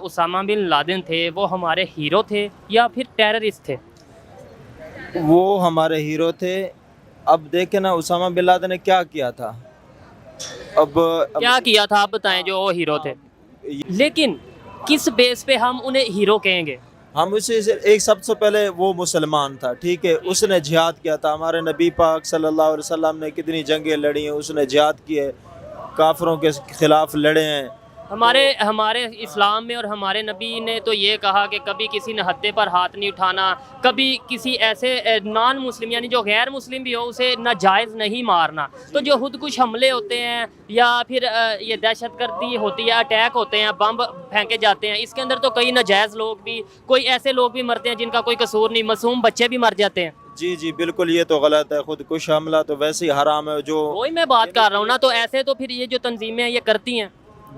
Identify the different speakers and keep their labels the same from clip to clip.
Speaker 1: Usama bin Laden थे वो हमारे हीरो थे या फिर टेररिस्ट थे?
Speaker 2: वो हमारे हीरो थे। अब देखे ना उसामा बिन लादेन ने क्या किया था। अब
Speaker 1: क्या किया था आप बताएं जो वो हीरो थे। लेकिन किस बेस पे हम उन्हें हीरो कहेंगे?
Speaker 2: हम उसे एक सबसे पहले वो मुसलमान था, ठीक है, उसने जिहाद किया था। हमारे नबी पाक सल्लल्लाहु अलैहि वसल्लम ने कितनी जंगें लड़ी हैं, उसने जिहाद किए, काफिरों के खिलाफ लड़े हैं।
Speaker 1: हमारे हमारे इस्लाम में और हमारे नबी ने तो ये कहा कि कभी किसी नहत्ते पर हाथ नहीं उठाना, कभी किसी ऐसे नॉन मुस्लिम यानी जो गैर मुस्लिम भी हो उसे नाजायज़ नहीं मारना। तो जो खुद कुछ हमले होते हैं या फिर ये दहशतगर्दी होती है, अटैक होते हैं, बम फेंके जाते हैं, इसके अंदर तो कई नाजायज़ लोग भी, कोई ऐसे लोग भी मरते हैं जिनका कोई कसूर नहीं, मासूम बच्चे भी मर जाते हैं।
Speaker 2: जी जी बिल्कुल, ये तो गलत है। खुदकुश हमला तो वैसे ही हराम है। जो
Speaker 1: वही मैं बात कर रहा हूँ ना, तो ऐसे तो फिर ये जो तंजीमें हैं ये करती हैं।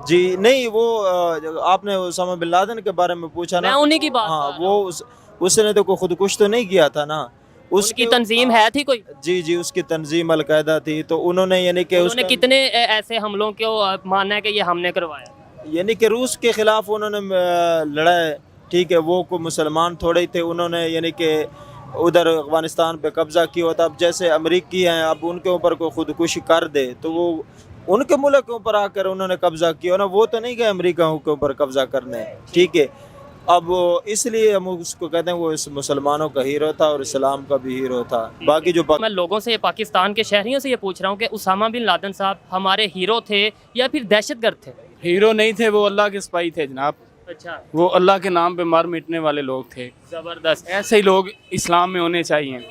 Speaker 2: जी नहीं, वो आपने उसामा बिन लादेन के बारे में पूछा
Speaker 1: मैं
Speaker 2: ना।
Speaker 1: उन्हीं की बात
Speaker 2: हाँ,
Speaker 1: कर रहा
Speaker 2: वो
Speaker 1: हूँ।
Speaker 2: उसने तो कोई खुदकुश तो नहीं किया था ना।
Speaker 1: उनकी तंजीम है थी कोई?
Speaker 2: जी जी, उसकी तंजीम अलकायदा थी। तो उन्होंने यानी कि
Speaker 1: उन्होंने कितने ऐसे हमलों को माना है कि ये हमने करवाया?
Speaker 2: यानी कि रूस के खिलाफ उन्होंने लड़ा है, ठीक है। वो कोई मुसलमान थोड़े ही थे। उन्होंने यानी कि उधर अफगानिस्तान पे कब्जा किया होता। अब जैसे अमेरिकी हैं, अब उनके ऊपर कोई खुदकुशी कर दे तो वो उनके मुल्क के ऊपर आकर उन्होंने कब्जा किया ना। वो तो नहीं गए अमेरिका के ऊपर कब्जा करने, ठीक है। अब इसलिए हम उसको कहते हैं वो इस मुसलमानों का हीरो था और इस्लाम का भी हीरो था। बाकी जो
Speaker 1: मैं लोगों से, पाकिस्तान के शहरियों से ये पूछ रहा हूँ कि उसामा बिन लादेन साहब हमारे हीरो थे या फिर दहशतगर्द थे?
Speaker 3: हीरो नहीं थे, वो अल्लाह के सिपाही थे जनाब।
Speaker 1: अच्छा,
Speaker 3: वो अल्लाह के नाम पे मार मिटने वाले लोग थे।
Speaker 1: जबरदस्त।
Speaker 3: ऐसे ही लोग इस्लाम में होने चाहिए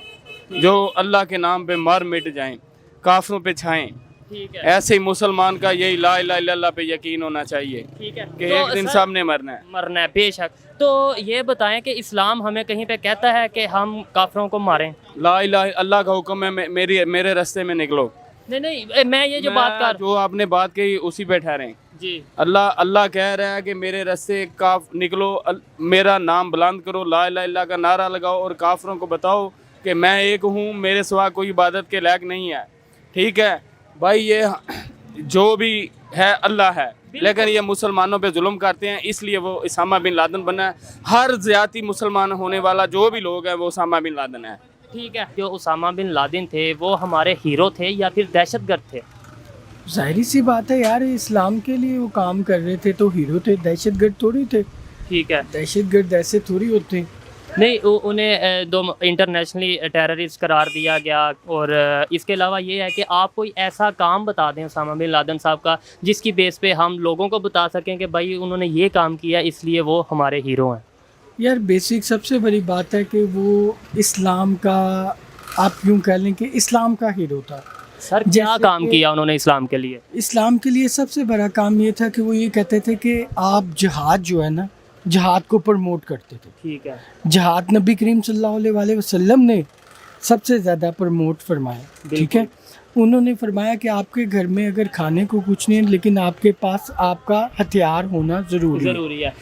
Speaker 3: जो अल्लाह के नाम पे मार मिट जाएं, काफिरों पे छाएं।
Speaker 1: ठीक है,
Speaker 3: ऐसे ही मुसलमान का यही ला इलाहा इल्लल्लाह पे यकीन होना चाहिए
Speaker 1: ठीक है।
Speaker 3: कि
Speaker 1: तो
Speaker 3: एक दिन
Speaker 1: सर,
Speaker 3: सामने मरना है।
Speaker 1: मरना है बेशक। तो ये बताएं कि इस्लाम हमें कहीं पे कहता है कि हम काफिरों को मारें?
Speaker 3: ला इलाहा अल्लाह का हुक्म है, मेरे रास्ते में निकलो।
Speaker 1: नहीं नहीं, मैं ये जो बात कर
Speaker 3: जो आपने बात कही उसी पे ठहरें।
Speaker 1: जी,
Speaker 3: अल्लाह अल्लाह कह रहा है कि मेरे रास्ते का निकलो, मेरा नाम बुलंद करो, ला इलाहा इल्लल्लाह का नारा लगाओ और काफिरों को बताओ कि मैं एक हूँ, मेरे सिवा कोई इबादत के लायक नहीं है। ठीक है भाई, ये जो भी है अल्लाह है, लेकिन ये मुसलमानों पे जुल्म करते हैं, इसलिए वो उसामा बिन लादेन बना है। हर ज़्यादती मुसलमान होने वाला जो भी लोग हैं वो उसामा बिन लादेन है।
Speaker 1: ठीक है। जो उसामा बिन लादेन थे वो हमारे हीरो थे या फिर दहशतगर्द थे?
Speaker 4: जाहिर सी बात है यार, इस्लाम के लिए वो काम कर रहे थे तो हीरो थे, दहशतगर्द थोड़ी थे।
Speaker 1: ठीक है।
Speaker 4: दहशतगर्द ऐसे थोड़ी होते।
Speaker 1: नहीं, उन्हें दो इंटरनेशनली टेररिस्ट करार दिया गया। और इसके अलावा ये है कि आप कोई ऐसा काम बता दें उसामा बिन लादेन साहब का जिसकी बेस पे हम लोगों को बता सकें कि भाई उन्होंने ये काम किया इसलिए वो हमारे हीरो हैं।
Speaker 4: यार बेसिक सबसे बड़ी बात है कि वो इस्लाम का, आप यूँ कह लें कि इस्लाम का हीरो था।
Speaker 1: सर क्या
Speaker 4: जैसे
Speaker 1: काम
Speaker 4: कि-
Speaker 1: किया उन्होंने इस्लाम के लिए?
Speaker 4: इस्लाम के लिए सबसे बड़ा काम ये था कि वो ये कहते थे कि आप जिहाद जो है ना, जिहाद को प्रमोट करते थे।
Speaker 1: ठीक है,
Speaker 4: जिहाद नबी करीम सल्लल्लाहु अलैहि वसल्लम ने सबसे ज़्यादा प्रमोट फरमाया। ठीक है, उन्होंने फरमाया कि आपके घर में अगर खाने को कुछ नहीं है लेकिन आपके पास आपका हथियार होना ज़रूरी है।
Speaker 1: ज़रूरी है।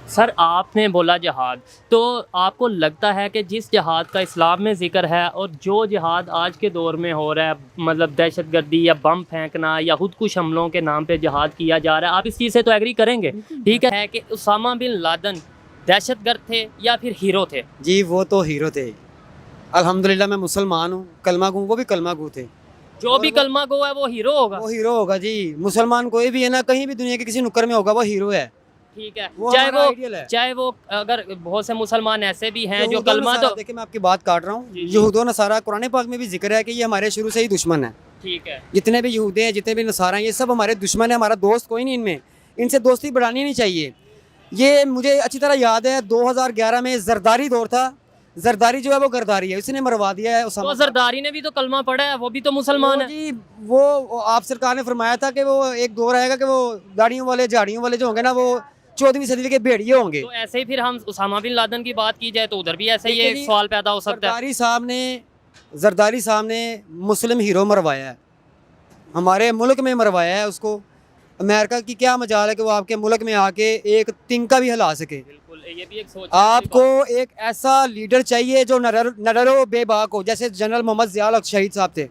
Speaker 1: सर आपने बोला जिहाद, तो आपको लगता है कि जिस जिहाद का इस्लाम में ज़िक्र है और जो जिहाद आज के दौर में हो रहा है, मतलब दहशतगर्दी या बम फेंकना या खुदकुश हमलों के नाम पे जिहाद किया जा रहा है, आप इस चीज़ से तो एग्री करेंगे? ठीक है कि उसामा बिन लादेन दहशतगर्द थे या फिर हीरो थे?
Speaker 5: जी वो तो हीरो थे। अल्हम्दुलिल्लाह मैं मुसलमान हूँ, कलमा गो, वो भी कलमा गो थे।
Speaker 1: जो भी कलमा गो है वो हीरो होगा?
Speaker 5: वो हीरो होगा जी। मुसलमान कोई भी है ना, कहीं भी दुनिया के किसी नुक्कड़ में होगा, वो हीरो है।
Speaker 1: ठीक है।
Speaker 5: वो
Speaker 1: चाहे
Speaker 5: हमारा
Speaker 1: वो
Speaker 5: आइडियल है।
Speaker 1: चाहे वो अगर बहुत से मुसलमान ऐसे भी हैं जो
Speaker 5: यहूद और
Speaker 1: कलमा
Speaker 5: नसारा,
Speaker 1: तो
Speaker 5: देखिए मैं आपकी बात काट रहा
Speaker 1: जी,
Speaker 5: हूँ।
Speaker 1: जी।
Speaker 5: यहूद और नसारा कुरान पाक में भी जिक्र है कि ये हमारे शुरू से ही दुश्मन है।
Speaker 1: ठीक है,
Speaker 5: जितने भी यहूदी हैं, जितने भी नसारा हैं, ये सब हमारे दुश्मन है। हमारा दोस्त कोई नहीं इनमें, इनसे दोस्ती बढ़ानी नहीं चाहिए। ये मुझे अच्छी तरह याद है 2011 में जरदारी दौर था। जरदारी जो है वो गरदारी है, उसने मरवा दिया है
Speaker 1: तो
Speaker 5: उसामा।
Speaker 1: जरदारी ने भी तो कलमा पढ़ा है, वो भी तो मुसलमान है।
Speaker 5: जी वो आप सरकार ने फरमाया था कि वो एक दौर आएगा कि वो दाढ़ियों वाले झाड़ियों वाले जो होंगे ना, वो 14वीं सदी के भेड़िए होंगे।
Speaker 1: तो ऐसे ही फिर हम उसामा बिन लादेन की बात की जाए तो उधर भी ऐसे ही
Speaker 5: देखिए
Speaker 1: एक
Speaker 5: जी,
Speaker 1: सवाल पैदा हो सकता है।
Speaker 5: जरदारी साहब ने मुस्लिम हीरो मरवाया है, हमारे मुल्क में मरवाया है उसको। अमेरिका की क्या मजाल है कि वो आपके मुल्क में आके एक तिनका भी हिला सके।
Speaker 1: बिल्कुल, ये भी एक सोच
Speaker 5: आपको एक ऐसा लीडर चाहिए जो न डरो बेबाक हो, जैसे जनरल मोहम्मद ज़िया शहीद साहब थे।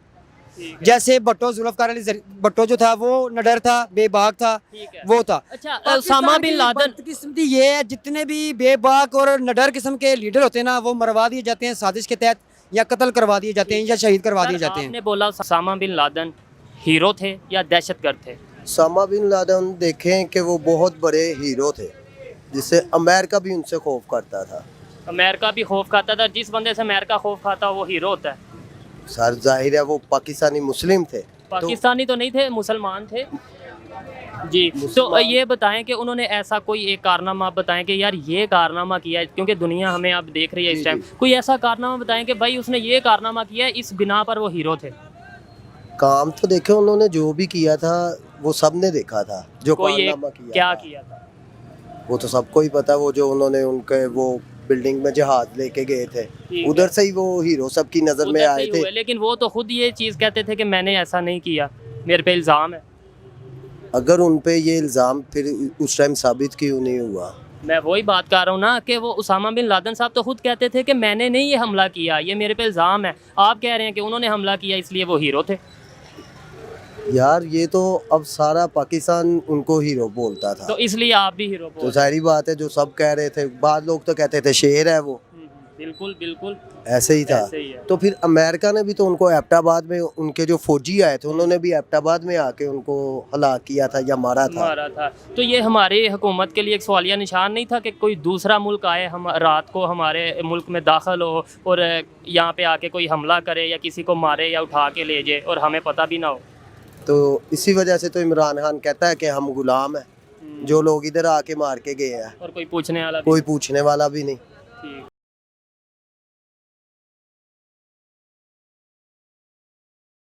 Speaker 1: ठीक है।
Speaker 5: जैसे भट्टो जुल्फकार अली भट्टो जो था वो नडर था, बेबाक था,
Speaker 1: ठीक है।
Speaker 5: वो था।
Speaker 1: अच्छा, उसामा बिन लादेन
Speaker 5: किस्मती ये है, जितने भी बेबाक और नडर किस्म के लीडर होते हैं ना, वो मरवा दिए जाते हैं साजिश के तहत, या कत्ल करवा दिए जाते हैं, या शहीद करवा दिए जाते हैं।
Speaker 1: आपने बोला उसामा बिन लादेन हीरो थे या दहशतगर्द थे?
Speaker 6: उसामा बिन लादेन देखें कि वो बहुत बड़े हीरो थे, जिससे अमेरिका भी उनसे खौफ करता था।
Speaker 1: अमेरिका भी खौफ खाता था, जिस बंदे से अमेरिका खौफ खाता वो हीरो होता है।
Speaker 6: सर जाहिर है वो पाकिस्तानी मुस्लिम थे,
Speaker 1: पाकिस्तानी तो नहीं थे, मुसलमान थे जी। तो ये बताएं कि उन्होंने ऐसा कोई एक कारनामा आप बताएं कि यार ये कारनामा किया है, क्योंकि दुनिया हमें अब देख रही है इस टाइम, कोई ऐसा कारनामा बताएं कि भाई उसने ये कारनामा किया है, इस बिना पर वो हीरो थे।
Speaker 6: काम तो देखे उन्होंने जो भी किया था वो सब ने देखा था, जो
Speaker 1: कोई एक
Speaker 6: कारनामा किया
Speaker 1: क्या
Speaker 6: था,
Speaker 1: किया था?
Speaker 6: वो तो सबको ही पता। वो जो उन्होंने उनके वो बिल्डिंग में जहाज लेके गए थे,
Speaker 1: ठीक
Speaker 6: उधर
Speaker 1: है।
Speaker 6: से ही वो हीरो सबकी नजर में
Speaker 1: उधर से
Speaker 6: आए
Speaker 1: ही
Speaker 6: थे।
Speaker 1: हुए, लेकिन वो तो खुद ये चीज़ कहते थे कि मैंने ऐसा नहीं किया, मेरे पे इल्ज़ाम है।
Speaker 6: अगर उन पे ये इल्ज़ाम फिर उस टाइम साबित क्यों नहीं हुआ?
Speaker 1: मैं वही बात कर रहा हूँ ना कि वो उसामा बिन लादेन साहब तो खुद कहते थे कि मैंने नहीं ये हमला किया, ये मेरे पे इल्ज़ाम है। आप कह रहे हैं कि उन्होंने हमला किया इसलिए वो हीरो थे।
Speaker 6: यार ये तो अब सारा पाकिस्तान उनको हीरो बोलता था,
Speaker 1: तो इसलिए आप भी हीरो
Speaker 6: तो
Speaker 1: बोल।
Speaker 6: सारी बात है जो सब कह रहे थे। बाद लोग तो कहते थे शेर है वो,
Speaker 1: बिल्कुल बिल्कुल
Speaker 6: ऐसे ही था।
Speaker 1: ऐसे ही है।
Speaker 6: तो फिर अमेरिका ने भी तो उनको एबटाबाद में, उनके जो फौजी आए थे उन्होंने भी एबटाबाद में आके उनको हलाक किया था या मारा था।
Speaker 1: मारा था। तो ये हमारी हुकूमत के लिए एक सवालिया निशान नहीं था कि कोई दूसरा मुल्क आए, हम रात को हमारे मुल्क में दाखिल हो और यहाँ पे आके कोई हमला करे या किसी को मारे या उठा के ले जाए और हमें पता भी ना हो?
Speaker 6: तो इसी वजह से तो इमरान खान कहता है कि हम गुलाम हैं, जो लोग इधर आके मार के गए हैं,
Speaker 1: और कोई पूछने वाला भी
Speaker 6: कोई पूछने वाला भी नहीं।